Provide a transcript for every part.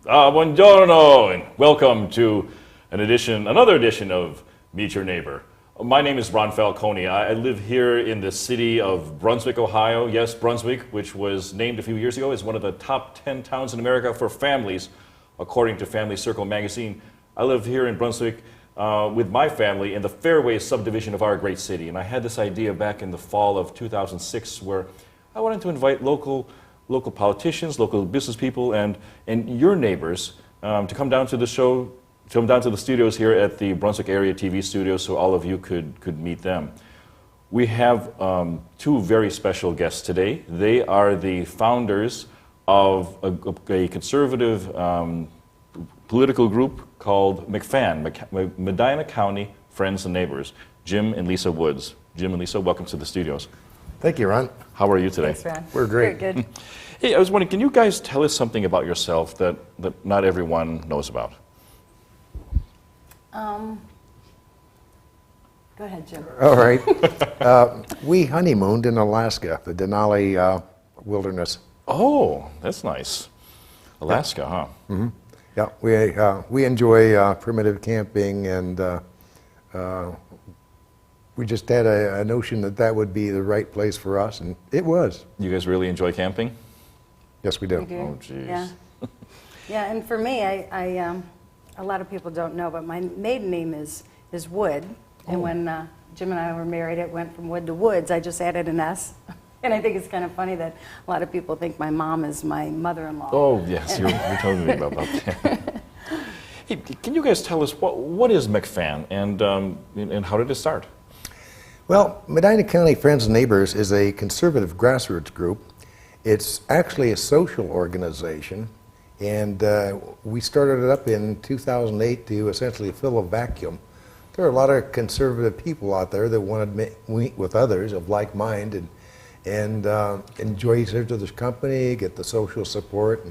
Buongiorno, and welcome to another edition of Meet Your Neighbor. My name is Ron Falconi. I live here in the city of Brunswick, Ohio. Yes, Brunswick, which was named a few years ago as one of the top 10 towns in America for families, according to Family Circle magazine. I live here in Brunswick with my family in the Fairway subdivision of our great city. And I had this idea back in the fall of 2006 where I wanted to invite local politicians, local business people, and your neighbors to come down to the show, to come down to the studios here at the Brunswick Area TV Studios so all of you could meet them. We have two very special guests today. They are the founders of a conservative political group called MCFAN, Medina County Friends and Neighbors, Jim and Lisa Woods. Jim and Lisa, welcome to the studios. Thank you, Ron. How are you today? Thanks, Ron. We're great. Very good. Hey, I was wondering, can you guys tell us something about yourself that not everyone knows about? Go ahead, Jim. All right. We honeymooned in Alaska, the Denali Wilderness. Oh, that's nice. Alaska, huh? Mm-hmm. Yeah, we enjoy primitive camping, and we just had a notion that would be the right place for us, and it was. You guys really enjoy camping? Yes, we do. We do. Oh, geez. Yeah. Yeah, and for me, I a lot of people don't know, but my maiden name is Wood, and when Jim and I were married, it went from Wood to Woods. I just added an S. And I think it's kind of funny that a lot of people think my mom is my mother-in-law. Oh, yes, you're telling me about that. Hey, can you guys tell us what is MCFAN and how did it start? Well, Medina County Friends and Neighbors is a conservative grassroots group. It's actually a social organization, and we started it up in 2008 to essentially fill a vacuum. There are a lot of conservative people out there that want to meet with others of like mind and enjoy each other's company, get the social support,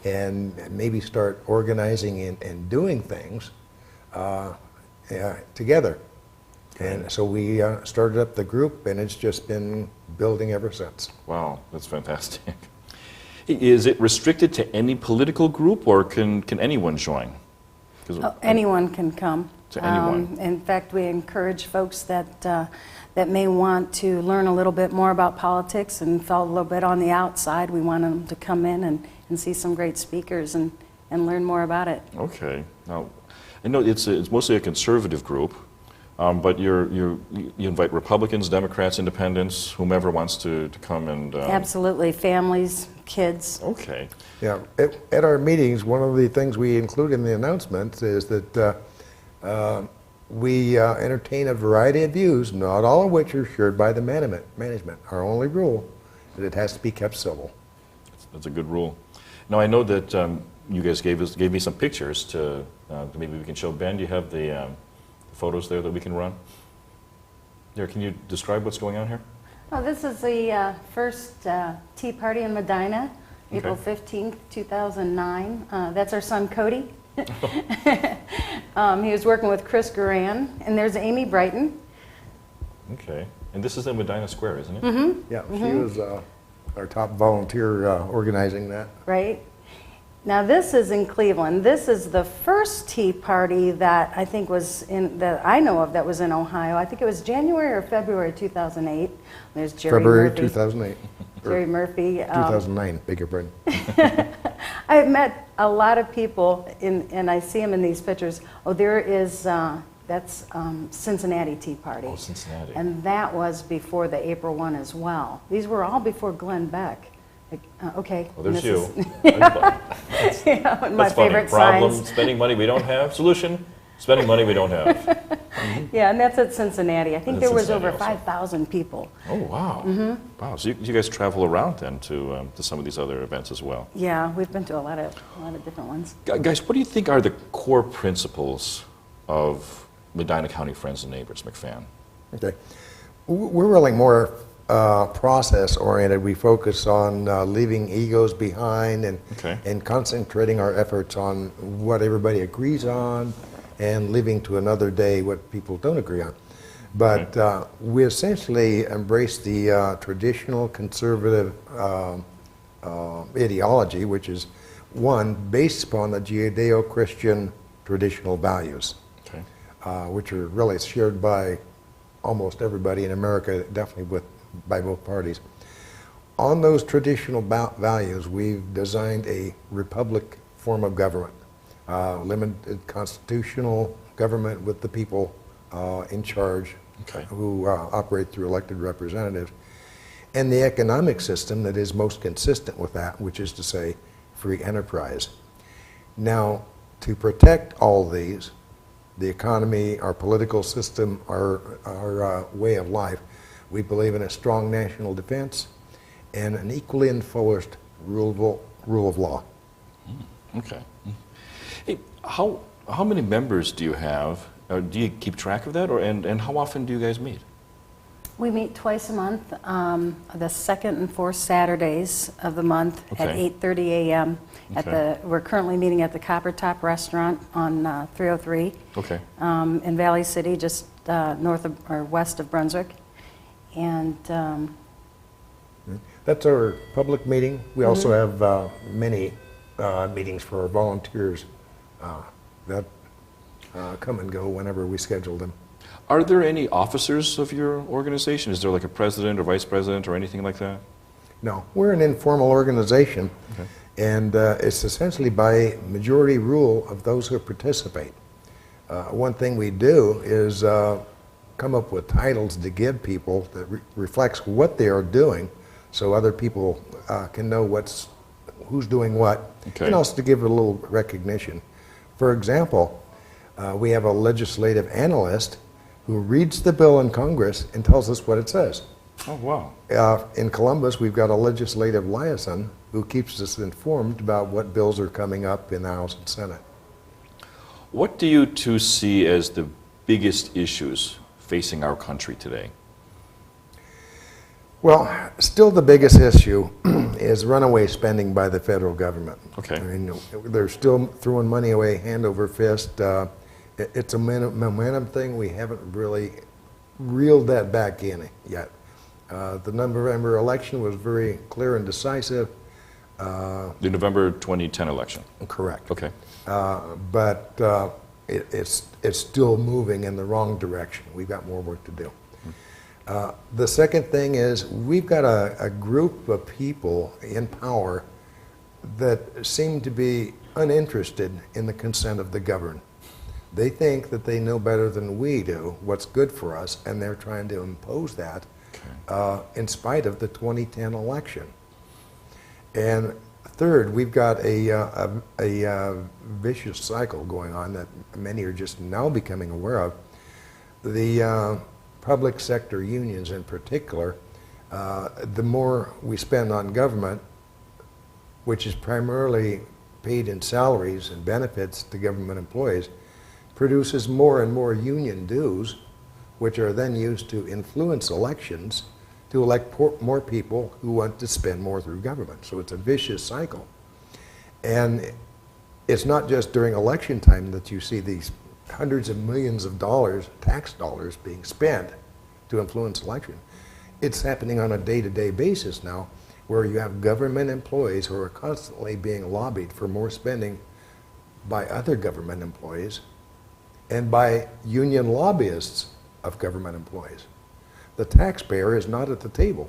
and maybe start organizing and doing things together. And so we started up the group, and it's just been building ever since. Wow, that's fantastic. Is it restricted to any political group, or can anyone join? Anyone can come. To anyone. In fact, we encourage folks that may want to learn a little bit more about politics and felt a little bit on the outside. We want them to come in and see some great speakers and learn more about it. Okay. Now, I know it's mostly a conservative group, but you invite Republicans, Democrats, Independents, whomever wants to come and... Absolutely. Families, kids. Okay. Yeah. At our meetings, one of the things we include in the announcements is that we entertain a variety of views, not all of which are shared by the management. Our only rule is it has to be kept civil. That's a good rule. Now, I know that you guys gave me some pictures to maybe we can show Ben. Do you have the photos there that we can run? There, can you describe what's going on here? Oh, this is the first Tea Party in Medina, April 15th, 2009. That's our son, Cody. He was working with Chris Guran, and there's Amy Brighton. Okay, and this is in Medina Square, isn't it? Mm-hmm. Yeah, she was our top volunteer organizing that. Right. Now this is in Cleveland. This is the first tea party that I think that I know of that was in Ohio. I think it was January or February 2008. There's Jerry February Murphy. 2008. Jerry Murphy. 2009, beg your pardon. I've met a lot of people, and I see them in these pictures. Oh, there is, that's Cincinnati Tea Party. Oh, Cincinnati. And that was before the April one as well. These were all before Glenn Beck. Okay. Well, there's you. That's my favorite Problem, signs. spending money we don't have. Solution, spending money we don't have. Mm-hmm. Yeah, and that's at Cincinnati. I think there was over 5,000 people. Oh, wow. Mm-hmm. Wow, so you guys travel around then to some of these other events as well. Yeah, we've been to a lot of different ones. Guys, what do you think are the core principles of Medina County Friends and Neighbors, MCFAN? Okay. We're really more process-oriented. We focus on leaving egos behind and concentrating our efforts on what everybody agrees on and leaving to another day what people don't agree on. But we essentially embrace the traditional conservative ideology, which is one based upon the Judeo-Christian traditional values, Okay. which are really shared by almost everybody in America, definitely by both parties. On those traditional values, we've designed a republic form of government, limited constitutional government with the people in charge, Okay. who operate through elected representatives, and the economic system that is most consistent with that, which is to say, free enterprise. Now, to protect all these, the economy, our political system, our way of life, we believe in a strong national defense and an equally enforced rule of law. Okay. Hey, how many members do you have? Or do you keep track of that, and how often do you guys meet? We meet twice a month, the second and fourth Saturdays of the month at Okay. 8:30 a.m. Okay. We're currently meeting at the Copper Top Restaurant on 303 Okay. in Valley City, just north of or west of Brunswick. And That's our public meeting. We also have many meetings for our volunteers that come and go whenever we schedule them. Are there any officers of your organization? Is there like a president or vice president or anything like that? No, we're an informal organization, Okay. and it's essentially by majority rule of those who participate. One thing we do is come up with titles to give people that reflects what they are doing, so other people can know who's doing what, Okay. and also to give it a little recognition. For example, we have a legislative analyst who reads the bill in Congress and tells us what it says. Oh, wow. In Columbus, we've got a legislative liaison who keeps us informed about what bills are coming up in the House and Senate. What do you two see as the biggest issues facing our country today? Well, still the biggest issue is runaway spending by the federal government. Okay. I mean, they're still throwing money away hand over fist. It's a momentum thing. We haven't really reeled that back in yet. The November election was very clear and decisive. The November 2010 election. Correct. Okay. But it's still moving in the wrong direction. We've got more work to do. The second thing is we've got a group of people in power that seem to be uninterested in the consent of the governed. They think that they know better than we do what's good for us, and they're trying to impose that in spite of the 2010 election. And third, we've got a vicious cycle going on that many are just now becoming aware of. The public sector unions in particular, the more we spend on government, which is primarily paid in salaries and benefits to government employees, produces more and more union dues, which are then used to influence elections to elect more people who want to spend more through government. So it's a vicious cycle. And it's not just during election time that you see these hundreds of millions of dollars, tax dollars, being spent to influence election. It's happening on a day-to-day basis now, where you have government employees who are constantly being lobbied for more spending by other government employees and by union lobbyists of government employees. The taxpayer is not at the table,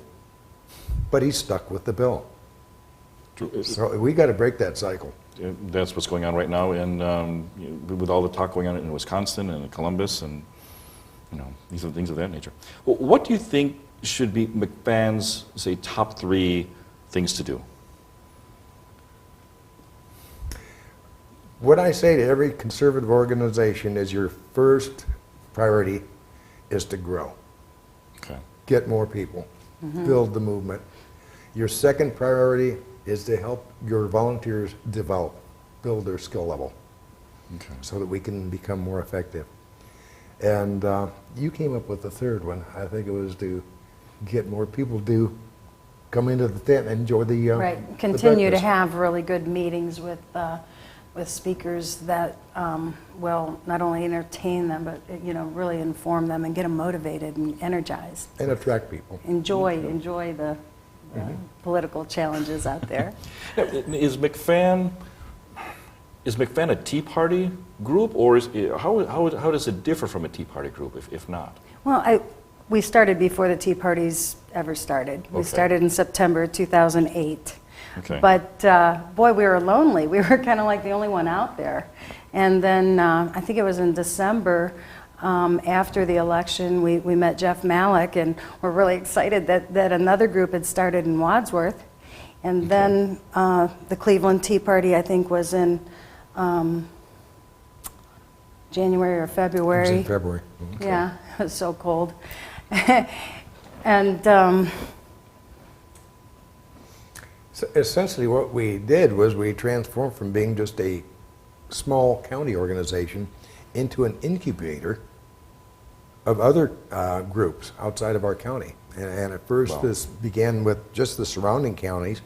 but he's stuck with the bill. So we got to break that cycle. That's what's going on right now, and with all the talk going on in Wisconsin and in Columbus, and these are things of that nature. Well, what do you think should be MCFAN's, say, top 3 things to do? What I say to every conservative organization is your first priority is to grow. Okay. Get more people, build the movement. Your second priority is to help your volunteers develop, build their skill level, Okay. so that we can become more effective. And you came up with the third one. I think it was to get more people to come into the tent and enjoy the right, the continue to breakfast. have really good meetings with speakers that will not only entertain them, but really inform them and get them motivated and energized. And attract people. Enjoy the political challenges out there. Is MCFAN is McFan a Tea Party group, or how does it differ from a Tea Party group, if not? Well, we started before the Tea Parties ever started. We Okay. started in September 2008. Okay. But boy, we were lonely. We were kind of like the only one out there. And then I think it was in December, after the election, we met Jeff Malik, and we're really excited that another group had started in Wadsworth. And then the Cleveland Tea Party, I think, was in January or February. It was in February. Okay. Yeah, it was so cold. And So essentially what we did was we transformed from being just a small county organization into an incubator of other groups outside of our county. And at first Wow. this began with just the surrounding counties,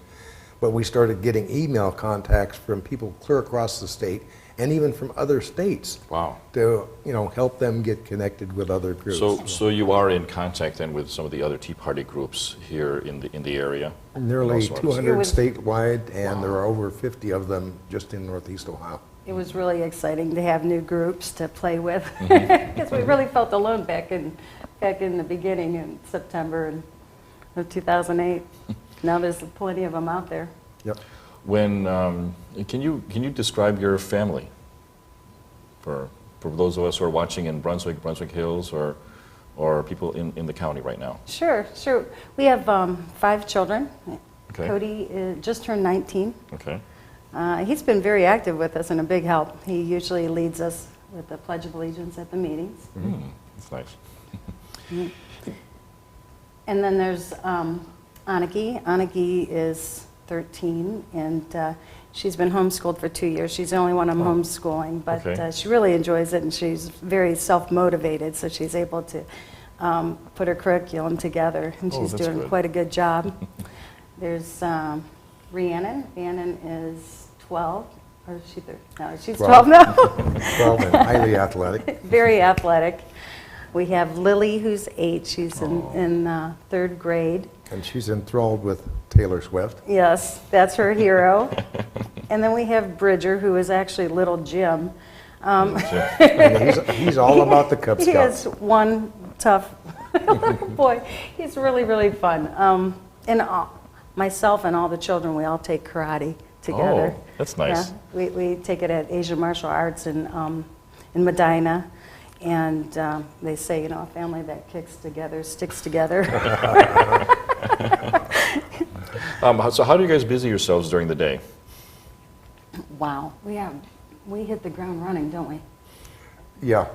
but we started getting email contacts from people clear across the state and even from other states Wow. to, help them get connected with other groups. So you are in contact then with some of the other Tea Party groups here in the area? Nearly Also, 200 It was- statewide, and there are over 50 of them just in Northeast Ohio. it was really exciting to have new groups to play with, because we really felt alone back in the beginning in September of 2008. Now there's plenty of them out there. Yep. When can you describe your family for those of us who are watching in Brunswick Hills, or people in the county right now? Sure. We have 5 children. Okay. Cody just turned 19. Okay. He's been very active with us and a big help. He usually leads us with the Pledge of Allegiance at the meetings. That's nice. And then there's Aniki. Aniki is 13, and she's been homeschooled for 2 years. She's the only one I'm homeschooling, but Okay. she really enjoys it, and she's very self-motivated, so she's able to put her curriculum together, and Oh, she's that's doing good. quite a good job. There's Rhiannon. Rhiannon is 12, or is she 13? No, she's 12 now. 12 and highly athletic. Very athletic. We have Lily, who's 8. She's in 3rd grade. And she's enthralled with Taylor Swift. Yes, that's her hero. And then we have Bridger, who is actually little Jim. And he's all about the Cub He is Scouts. one tough boy. He's really, really fun. And myself and all the children, we all take karate together. Oh, that's nice. Yeah, we take it at Asian Martial Arts in Medina. And they say, a family that kicks together sticks together. So how do you guys busy yourselves during the day? Wow, we hit the ground running, don't we? Yeah,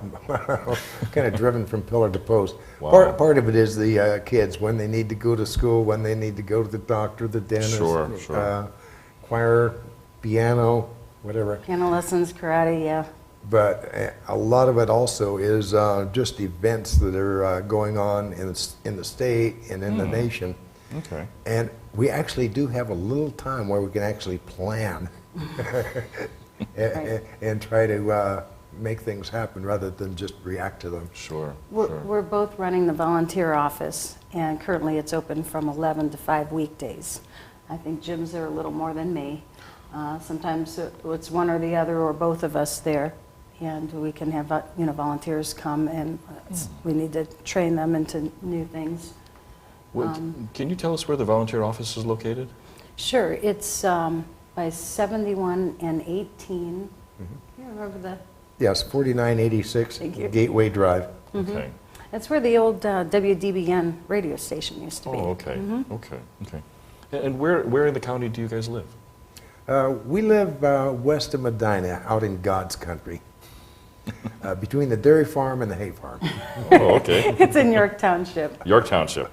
kind of driven from pillar to post. Wow. Part of it is the kids, when they need to go to school, when they need to go to the doctor, the dentist, Sure. choir, piano, whatever. Piano lessons, karate, yeah. But a lot of it also is just events that are going on in the state and in the nation. Okay. And we actually do have a little time where we can actually plan and try to make things happen rather than just react to them. Sure. We're both running the volunteer office, and currently it's open from 11 to 5 weekdays. I think Jim's there a little more than me. Sometimes it's one or the other or both of us there, and we can have volunteers come, and we need to train them into new things. Can you tell us where the volunteer office is located? Sure, it's by 71 and 18. You remember the? Yes, 4986 Thank you. Gateway Drive. Okay. That's where the old WDBN radio station used to be. Oh, okay. Okay. And where in the county do you guys live? We live west of Medina, out in God's country, between the dairy farm and the hay farm. Oh, okay. It's in York Township. York Township.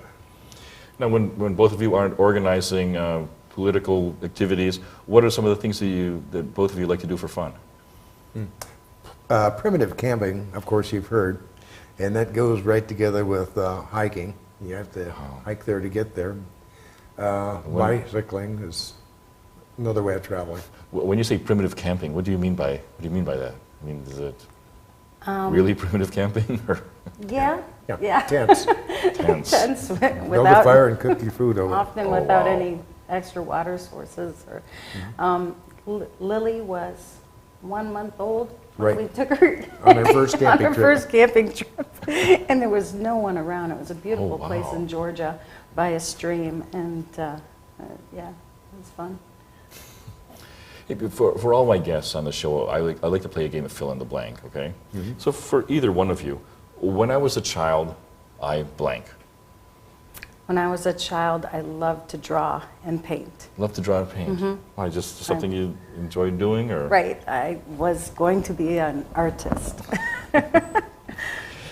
Now, when both of you aren't organizing political activities, what are some of the things that both of you like to do for fun? Primitive camping, of course, you've heard, and that goes right together with hiking. You have to hike there to get there. Bicycling is another way of traveling. When you say primitive camping, what do you mean by that? I mean, is it really primitive camping or Yeah. Tents. tents? Tents Build a without, fire and cook your food over. often Oh, without wow. any extra water sources. Or, Lily was 1 month old. Right. We took her On our first camping on our trip. first camping trip, and there was no one around. It was a beautiful Oh, place wow. in Georgia by a stream, and yeah, it was fun. Hey, for all my guests on the show, I like to play a game of fill in the blank, okay? So for either one of you, when I was a child, I blank. When I was a child, I loved to draw and paint. Love to draw and paint. Why, just something you enjoy doing, or? Right, I was going to be an artist.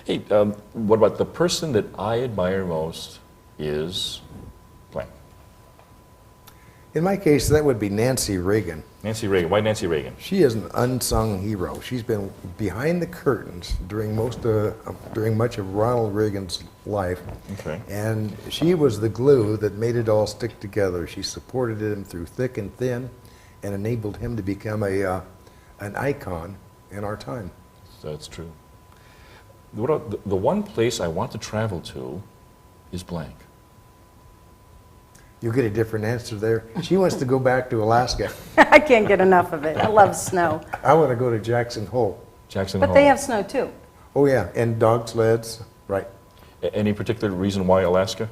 Hey, what about the person that I admire most is blank? In my case, that would be Nancy Reagan. Nancy Reagan. Why Nancy Reagan? She is an unsung hero. She's been behind the curtains during much of Ronald Reagan's life. Okay. And she was the glue that made it all stick together. She supported him through thick and thin and enabled him to become an icon in our time. That's true. What about the one place I want to travel to is blank. You'll get a different answer there. She wants to go back to Alaska. I can't get enough of it. I love snow. I want to go to Jackson Hole. Jackson But Hole. they have snow too. Oh yeah, and dog sleds, right. Any particular reason why Alaska?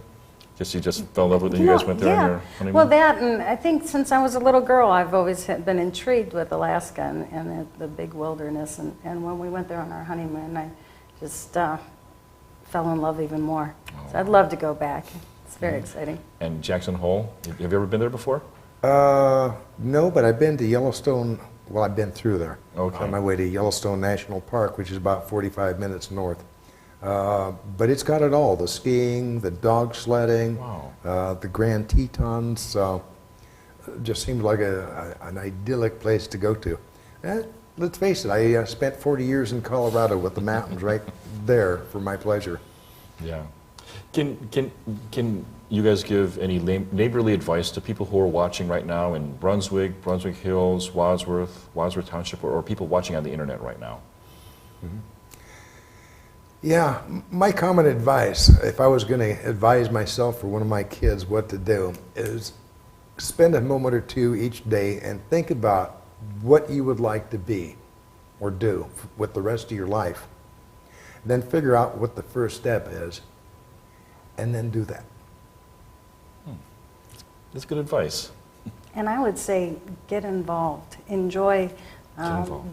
You just fell in love with it and you guys went there on your honeymoon? Well, that, and I think since I was a little girl, I've always been intrigued with Alaska and the big wilderness. And when we went there on our honeymoon, I just fell in love even more. So I'd love to go back. It's very exciting. And Jackson Hole, have you ever been there before? No, but I've been to Yellowstone. Well, I've been through there. Okay. On my way to Yellowstone National Park, which is about 45 minutes north. But it's got it all, the skiing, the dog sledding, Wow. the Grand Tetons. Just seems like an idyllic place to go to. Let's face it, I spent 40 years in Colorado with the mountains right there for my pleasure. Yeah. Can you guys give any neighborly advice to people who are watching right now in Brunswick, Brunswick Hills, Wadsworth Township, or people watching on the internet right now? Yeah, my common advice, if I was going to advise myself or one of my kids what to do, is spend a moment or two each day and think about what you would like to be or do with the rest of your life. Then figure out what the first step is, and then do that. That's good advice. And I would say get involved. Enjoy involved.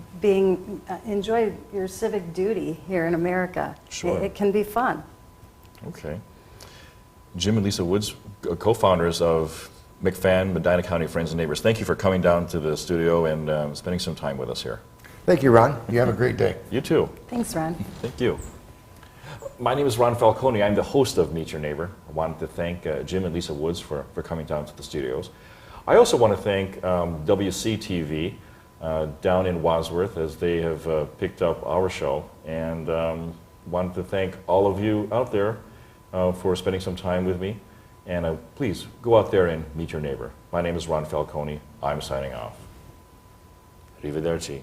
enjoy your civic duty here in America. Sure. It can be fun. Okay. Jim and Lisa Woods, co-founders of MCFAN, Medina County Friends and Neighbors. Thank you for coming down to the studio and spending some time with us here. Thank you, Ron. You have a great day. You too. Thanks, Ron. Thank you. My name is Ron Falconi. I'm the host of Meet Your Neighbor. I wanted to thank Jim and Lisa Woods for coming down to the studios. I also want to thank WCTV down in Wadsworth, as they have picked up our show, and wanted to thank all of you out there for spending some time with me. And please go out there and meet your neighbor. My name is Ron Falconi. I'm signing off. Arrivederci.